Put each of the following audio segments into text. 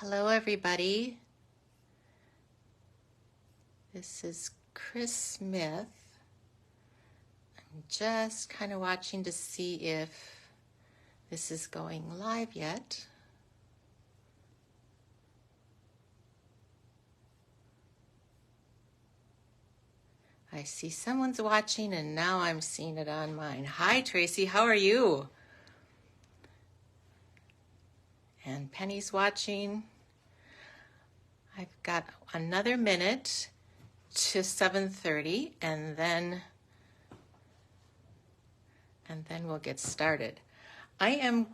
Hello everybody, this is Chris Smith. I'm just kind of watching to see if this is going live yet. I see someone's watching and now I'm seeing it on mine. Hi Tracy, how are you? And Penny's watching. I've got another minute to 7:30 and then we'll get started. I am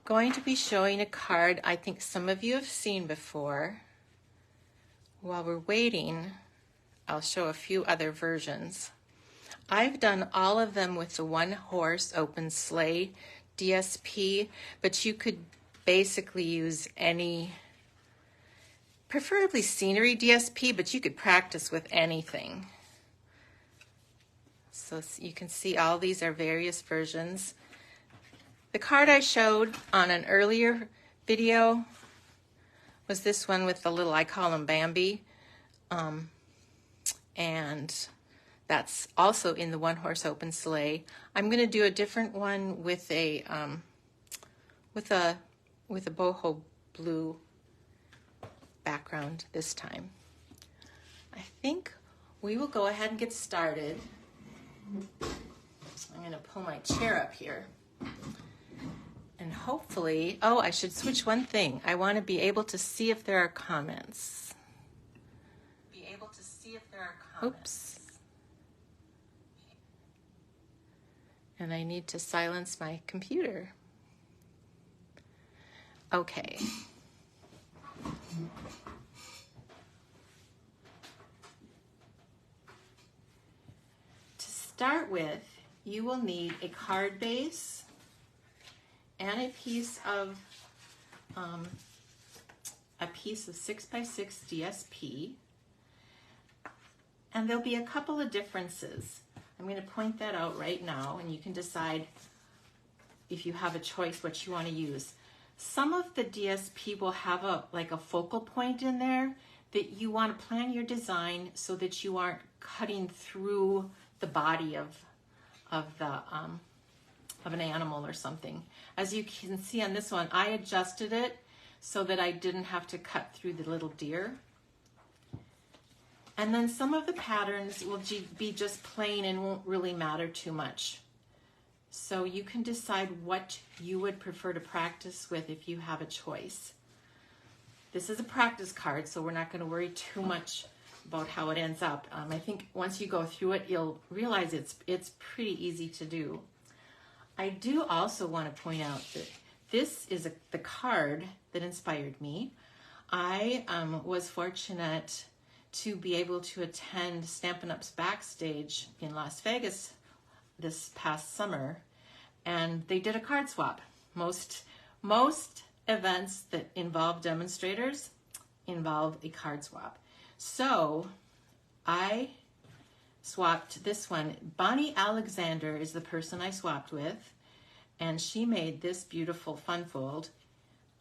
going to be showing a card I think some of you have seen before. While we're waiting, I'll show a few other versions. I've done all of them with the one horse open sleigh DSP, but you could basically use any, preferably scenery DSP, but you could practice with anything. So you can see all these are various versions. The card I showed on an earlier video was this one with the little, I call him Bambi. And that's also in the one horse open sleigh. I'm going to do a different one with a boho blue background this time. I think we will go ahead and get started. I'm going to pull my chair up here. And hopefully, oh, I should switch one thing. I want to be able to see if there are comments. Oops. And I need to silence my computer. Okay. To start with, you will need a card base and a piece of 6x6 DSP. And there'll be a couple of differences. I'm going to point that out right now, and you can decide if you have a choice what you want to use. Some of the DSP will have a focal point in there that you want to plan your design so that you aren't cutting through the body of an animal or something. As you can see on this one, I adjusted it so that I didn't have to cut through the little deer. And then some of the patterns will be just plain and won't really matter too much. So you can decide what you would prefer to practice with if you have a choice. This is a practice card, so we're not going to worry too much about how it ends up. I think once you go through it, you'll realize it's pretty easy to do. I do also want to point out that this is the card that inspired me. I was fortunate to be able to attend Stampin' Up's backstage in Las Vegas this past summer, and they did a card swap. Most events that involve demonstrators involve a card swap. So I swapped this one. Bonnie Alexander is the person I swapped with, and she made this beautiful fun fold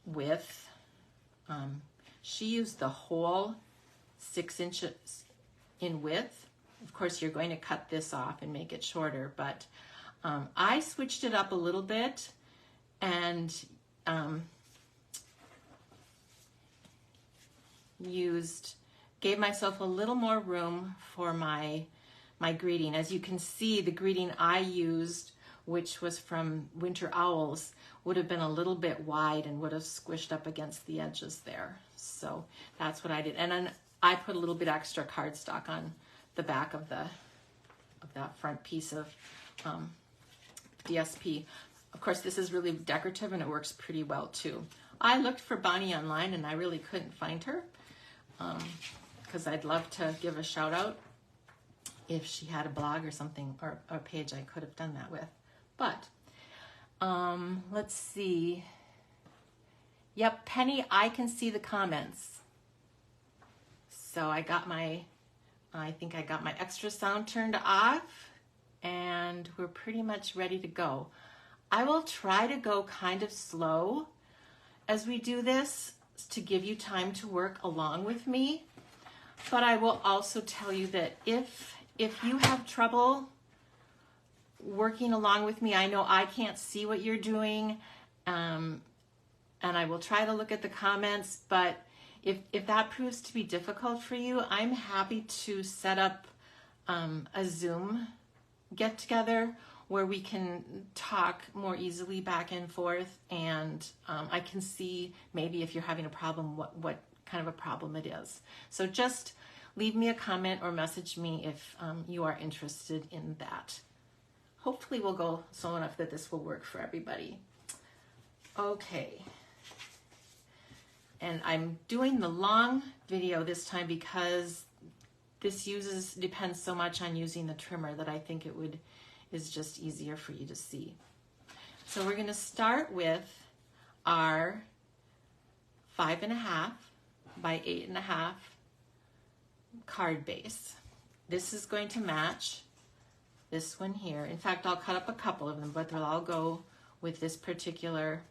with, she used the whole 6 inches in width. Of course, you're going to cut this off and make it shorter, but I switched it up a little bit and gave myself a little more room for my greeting. As you can see, the greeting I used, which was from Winter Owls, would have been a little bit wide and would have squished up against the edges there. So that's what I did. And then I put a little bit extra cardstock on the back of that front piece of DSP. Of course, this is really decorative and it works pretty well too. I looked for Bonnie online and I really couldn't find her because I'd love to give a shout out if she had a blog or something or a page I could have done that with. But let's see. Yep, Penny, I can see the comments. So I think I got my extra sound turned off and we're pretty much ready to go. I will try to go kind of slow as we do this. to give you time to work along with me. But I will also tell you that if you have trouble working along with me, I know I can't see what you're doing, and I will try to look at the comments, but if that proves to be difficult for you, I'm happy to set up a Zoom get together where we can talk more easily back and forth, and I can see maybe if you're having a problem, what kind of a problem it is. So just leave me a comment or message me if you are interested in that. Hopefully we'll go slow enough that this will work for everybody. Okay. And I'm doing the long video this time because this depends so much on using the trimmer that I think is just easier for you to see. So we're going to start with our 5.5 by 8.5 card base. This is going to match this one here. In fact, I'll cut up a couple of them, but they'll all go with this particular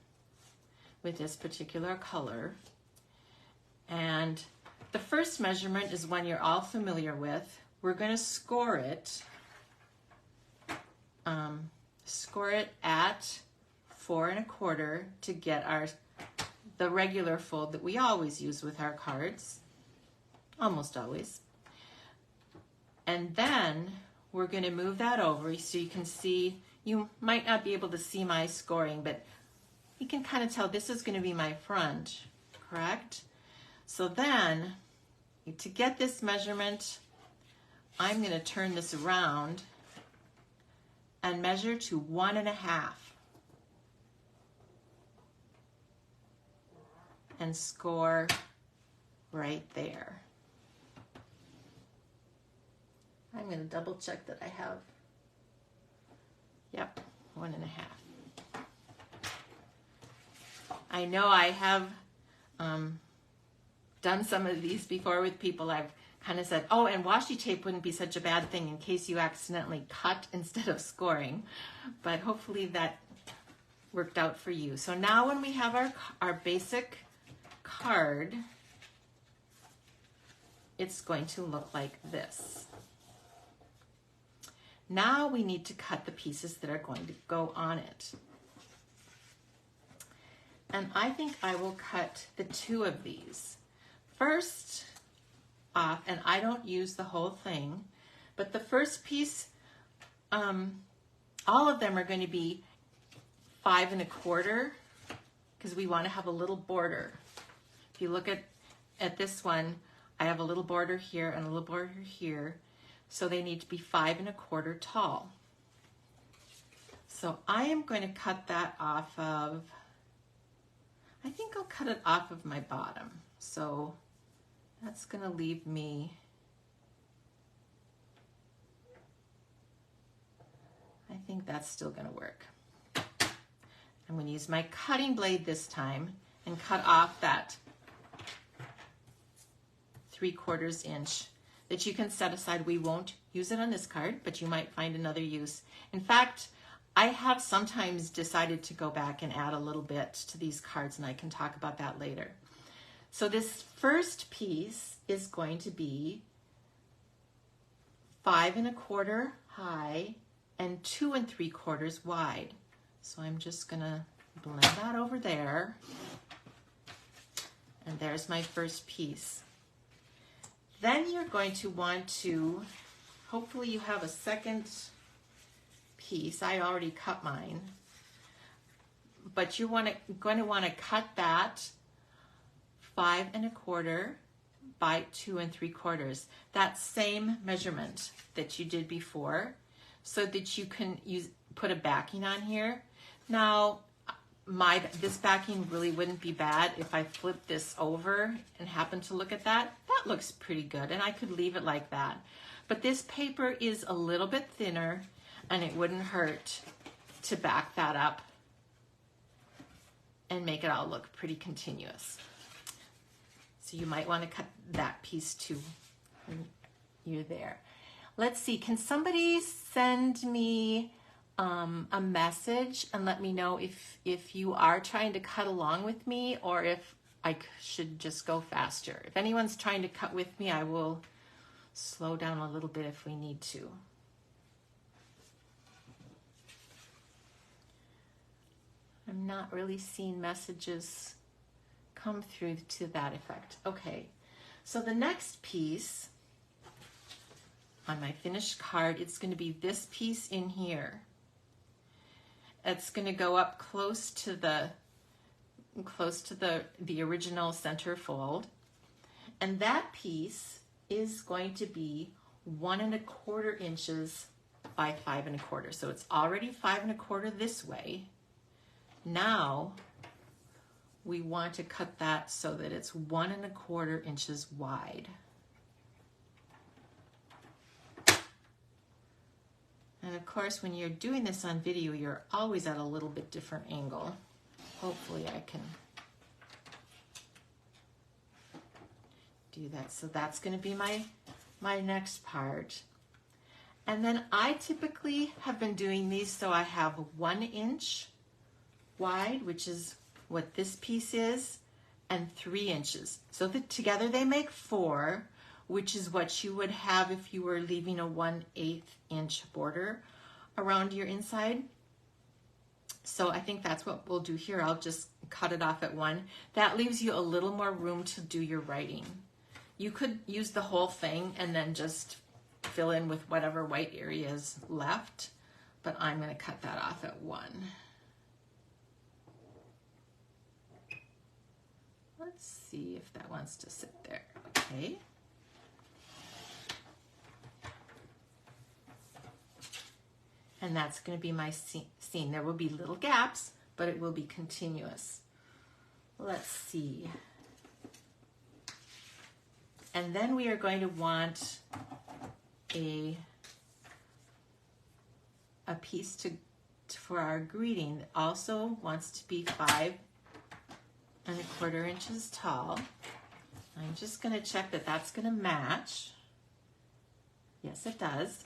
color. And the first measurement is one you're all familiar with. We're going to score it at 4 1/4 to get the regular fold that we always use with our cards, almost always. And then we're going to move that over so you can see. You might not be able to see my scoring, but you can kind of tell this is going to be my front, correct? So then, to get this measurement, I'm going to turn this around and measure to 1.5 and score right there. I'm going to double check that I have, yep, 1.5. I know I have done some of these before with people. I've kind of said, oh, and washi tape wouldn't be such a bad thing in case you accidentally cut instead of scoring, but hopefully that worked out for you. So now when we have our basic card, it's going to look like this. Now we need to cut the pieces that are going to go on it. And I think I will cut the 2 of these. First off, and I don't use the whole thing, but the first piece, all of them are going to be 5 1/4 because we want to have a little border. If you look at this one, I have a little border here and a little border here, so they need to be 5 1/4 tall. So I am going to cut that off of, I think I'll cut it off of my bottom. So that's going to leave me, I think that's still going to work. I'm going to use my cutting blade this time and cut off that 3/4 inch that you can set aside. We won't use it on this card, but you might find another use. In fact, I have sometimes decided to go back and add a little bit to these cards, and I can talk about that later. So this first piece is going to be 5 1/4 high and 2 3/4 wide. So I'm just gonna blend that over there. And there's my first piece. Then you're going to want to, hopefully you have a second piece. I already cut mine. But you're going to want to cut that 5 1/4 by 2 3/4. That same measurement that you did before, so that you can put a backing on here. Now, this backing really wouldn't be bad if I flip this over and happen to look at that. That looks pretty good, and I could leave it like that. But this paper is a little bit thinner, and it wouldn't hurt to back that up and make it all look pretty continuous. So you might want to cut that piece too when you're there. Let's see, can somebody send me a message and let me know if you are trying to cut along with me, or if I should just go faster. If anyone's trying to cut with me, I will slow down a little bit if we need to. I'm not really seeing messages come through to that effect. Okay, so the next piece on my finished card, it's going to be this piece in here. It's going to go up close to the original center fold, and that piece is going to be 1 1/4 inches by 5 1/4. So it's already 5 1/4 this way. Now we want to cut that so that it's 1 1/4 inches wide. And of course, when you're doing this on video, you're always at a little bit different angle. Hopefully I can do that. So that's going to be my next part. And then I typically have been doing these so I have 1 inch wide, which is what this piece is, and 3 inches. So together they make 4, which is what you would have if you were leaving a 1/8 inch border around your inside. So I think that's what we'll do here. I'll just cut it off at 1. That leaves you a little more room to do your writing. You could use the whole thing and then just fill in with whatever white area is left, but I'm going to cut that off at 1. Let's see if that wants to sit there. Okay. And that's going to be my seam. There will be little gaps, but it will be continuous. Let's see. And then we are going to want a piece for our greeting that also wants to be 5 1/4 inches tall. I'm just going to check that that's going to match. Yes, it does.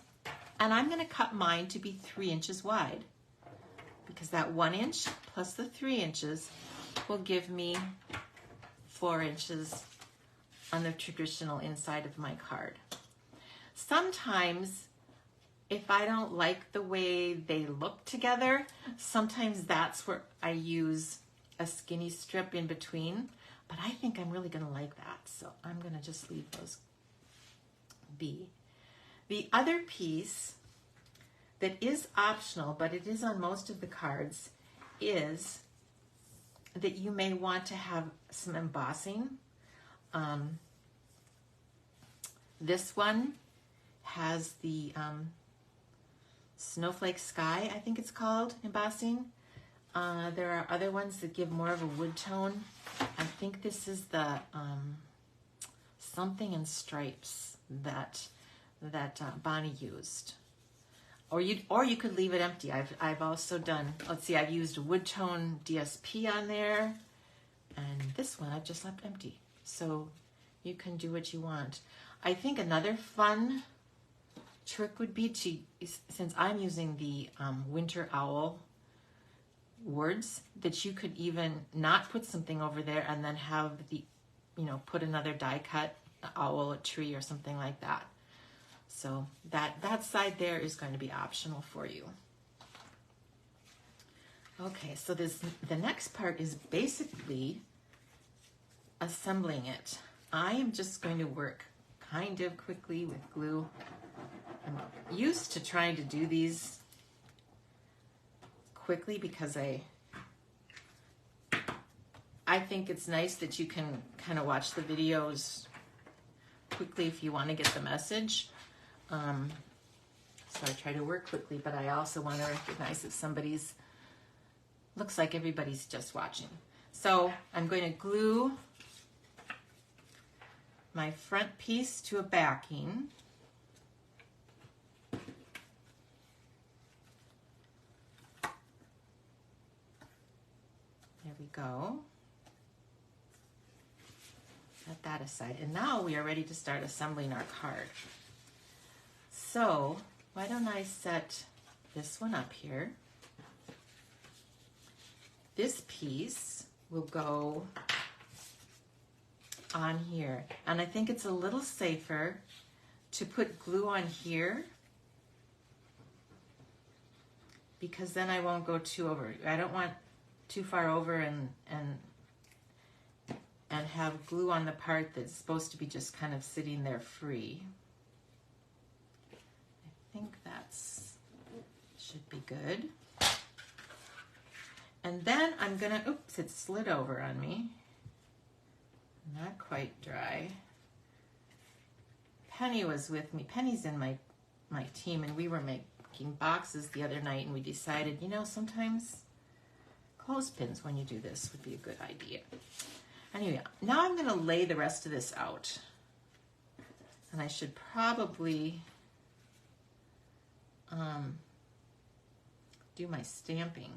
And I'm going to cut mine to be 3 inches wide, because that 1 inch plus the 3 inches will give me 4 inches on the traditional inside of my card. Sometimes, if I don't like the way they look together, sometimes that's where I use a skinny strip in between, but I think I'm really going to like that, so I'm going to just leave those be. The other piece that is optional, but it is on most of the cards, is that you may want to have some embossing. This one has the snowflake sky, I think it's called, embossing. There are other ones that give more of a wood tone. I think this is the something in stripes that Bonnie used. Or you could leave it empty. I've also done, let's see, I've used wood tone DSP on there, and this one I've just left empty. So you can do what you want. I think another fun trick would be to, since I'm using the Winter Owl words, that you could even not put something over there and then have the, put another die cut, owl, a tree, or something like that. So that side there is going to be optional for you. Okay, so the next part is basically assembling it. I am just going to work kind of quickly with glue. I'm used to trying to do these quickly because I think it's nice that you can kind of watch the videos quickly if you want to get the message. So I try to work quickly, but I also want to recognize that looks like everybody's just watching. So I'm going to glue my front piece to a backing. There we go. Set that aside. And now we are ready to start assembling our card. So why don't I set this one up here. This piece will go on here. And I think it's a little safer to put glue on here, because then I won't go too over. I don't want too far over and have glue on the part that's supposed to be just kind of sitting there free. I think that's should be good. And then I'm gonna, oops, it slid over on me. Not quite dry. Penny was with me. Penny's in my team, and we were making boxes the other night, and we decided, you know, sometimes clothespins when you do this would be a good idea. Anyway, now I'm gonna lay the rest of this out. And I should probably do my stamping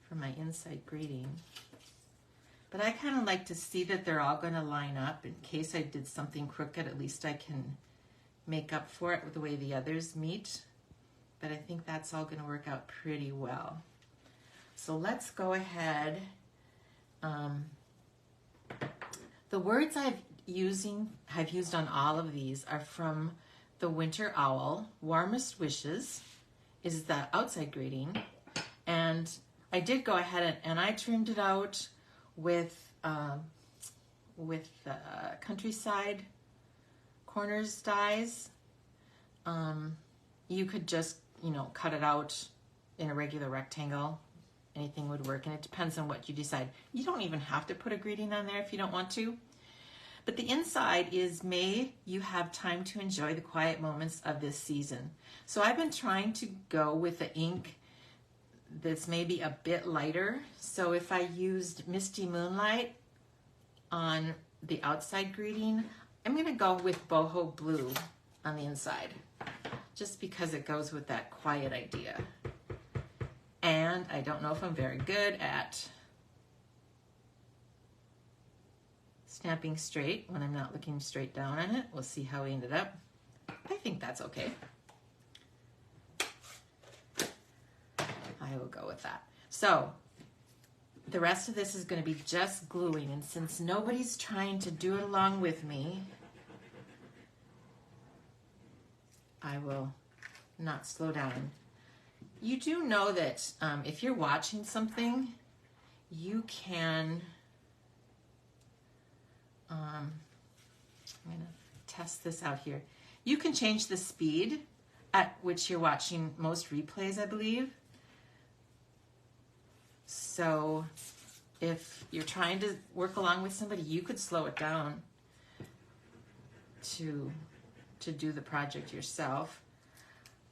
for my inside greeting. But I kind of like to see that they're all going to line up. In case I did something crooked, at least I can make up for it with the way the others meet. But I think that's all going to work out pretty well. So let's go ahead. The words I've used on all of these are from the Winter Owl. Warmest Wishes is the outside greeting. And I did go ahead and I trimmed it out with Countryside Corners dies. You could just, you know, cut it out in a regular rectangle. Anything would work, and it depends on what you decide. You don't even have to put a greeting on there if you don't want to. But the inside is, may you have time to enjoy the quiet moments of this season. So I've been trying to go with the ink that's maybe a bit lighter. So if I used Misty Moonlight on the outside greeting, I'm gonna go with Boho Blue on the inside, just because it goes with that quiet idea. And I don't know if I'm very good at stamping straight when I'm not looking straight down on it. We'll see how we ended up. I think that's okay. I will go with that. So the rest of this is going to be just gluing, and since nobody's trying to do it along with me, I will not slow down. You do know that if you're watching something, you can, I'm going to test this out here. You can change the speed at which you're watching most replays, I believe. So if you're trying to work along with somebody, you could slow it down to do the project yourself.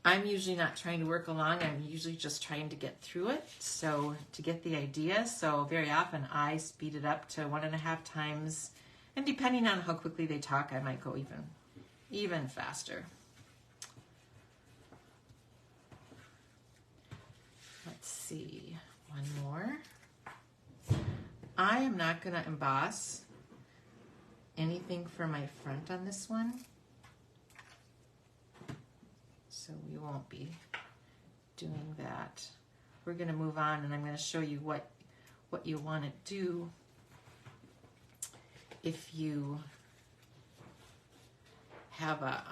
I'm usually not trying to work along. I'm usually just trying to get through it, so to get the idea. So very often I speed it up to 1.5 times, and depending on how quickly they talk, I might go even faster. Let's see, one more. I am not going to emboss anything for my front on this one, so we won't be doing that. We're going to move on, and I'm going to show you what you want to do if you have a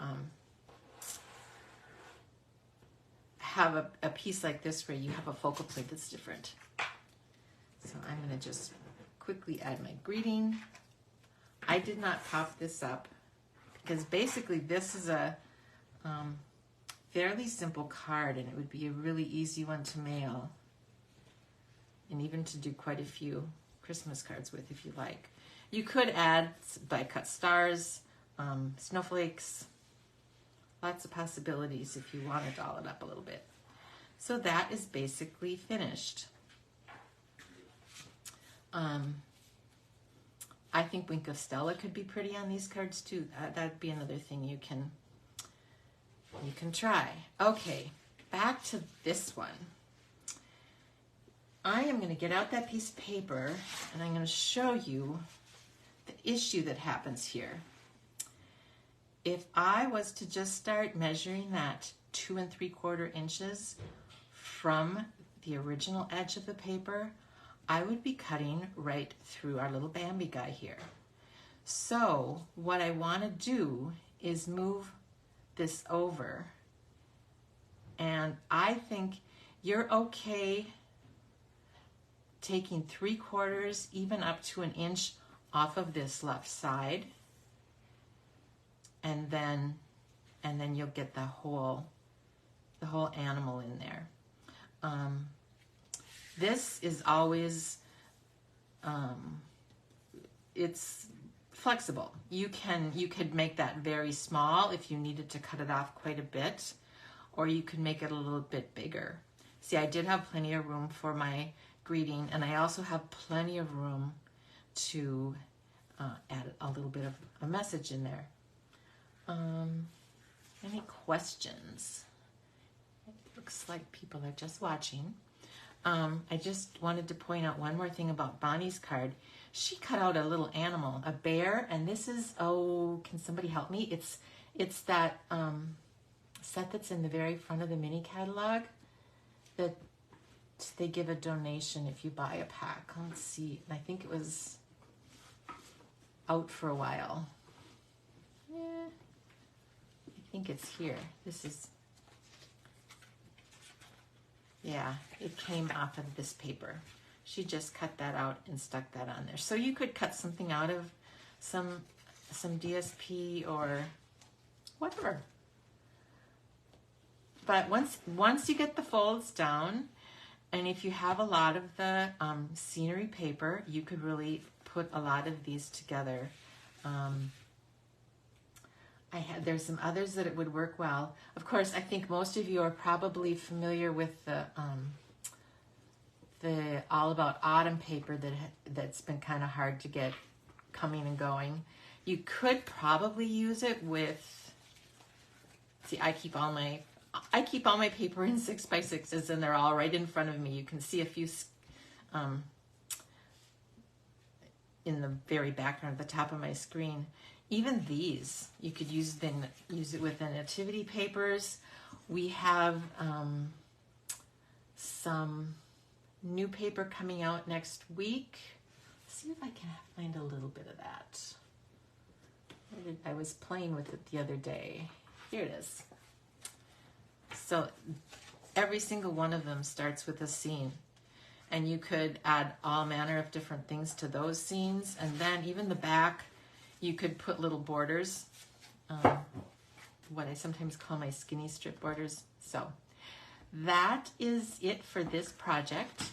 piece like this where you have a focal point that's different. So I'm going to just quickly add my greeting. I did not pop this up because basically this is a fairly simple card, and it would be a really easy one to mail and even to do quite a few Christmas cards with if you like. You could add die cut stars, snowflakes, lots of possibilities if you want to doll it up a little bit. So that is basically finished. I think Wink of Stella could be pretty on these cards too. That'd be another thing you can try. Okay, back to this one. I am going to get out that piece of paper, and I'm going to show you the issue that happens here. If I was to just start measuring that 2 3/4 inches from the original edge of the paper, I would be cutting right through our little Bambi guy here. So what I want to do is move this over, and I think you're okay taking 3/4, even up to an inch off of this left side, and then you'll get the whole animal in there. This is always, it's flexible. You could make that very small if you needed to cut it off quite a bit, or you could make it a little bit bigger. See, I did have plenty of room for my greeting, and I also have plenty of room to add a little bit of a message in there. Any questions? It looks like people are just watching. I just wanted to point out one more thing about Bonnie's card. She cut out a little animal, a bear, and this is, oh, can somebody help me? It's that set that's in the very front of the mini catalog that they give a donation if you buy a pack. Let's see, I think it was out for a while. I think it's here. This is, yeah, it came off of this paper. She just cut that out and stuck that on there. So you could cut something out of some DSP or whatever. But once you get the folds down, and if you have a lot of the scenery paper, you could really put a lot of these together. There's some others that it would work well. Of course, I think most of you are probably familiar with the All About Autumn paper that's been kind of hard to get coming and going. You could probably use it with, see, I keep all my paper in 6x6s, and they're all right in front of me. You can see a few in the very background at the top of my screen. Even these, you could use it with the nativity papers. We have some new paper coming out next week. Let's see if I can find a little bit of that. I was playing with it the other day. Here it is. So every single one of them starts with a scene, and you could add all manner of different things to those scenes, and then even the back, you could put little borders, what I sometimes call my skinny strip borders. So that is it for this project.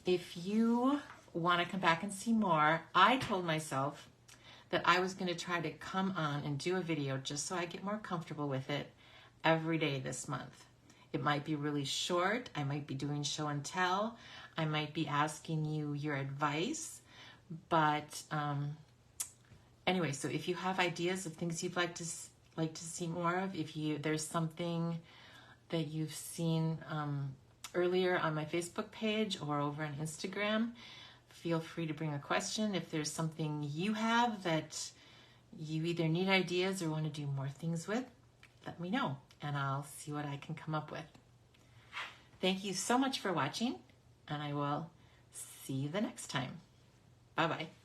If you want to come back and see more, I told myself that I was going to try to come on and do a video just so I get more comfortable with it every day this month. It might be really short. I might be doing show and tell. I might be asking you your advice. But anyway, so if you have ideas of things you'd like to see more of, if there's something that you've seen earlier on my Facebook page or over on Instagram, feel free to bring a question. If there's something you have that you either need ideas or want to do more things with, let me know, and I'll see what I can come up with. Thank you so much for watching, and I will see you the next time. Bye-bye.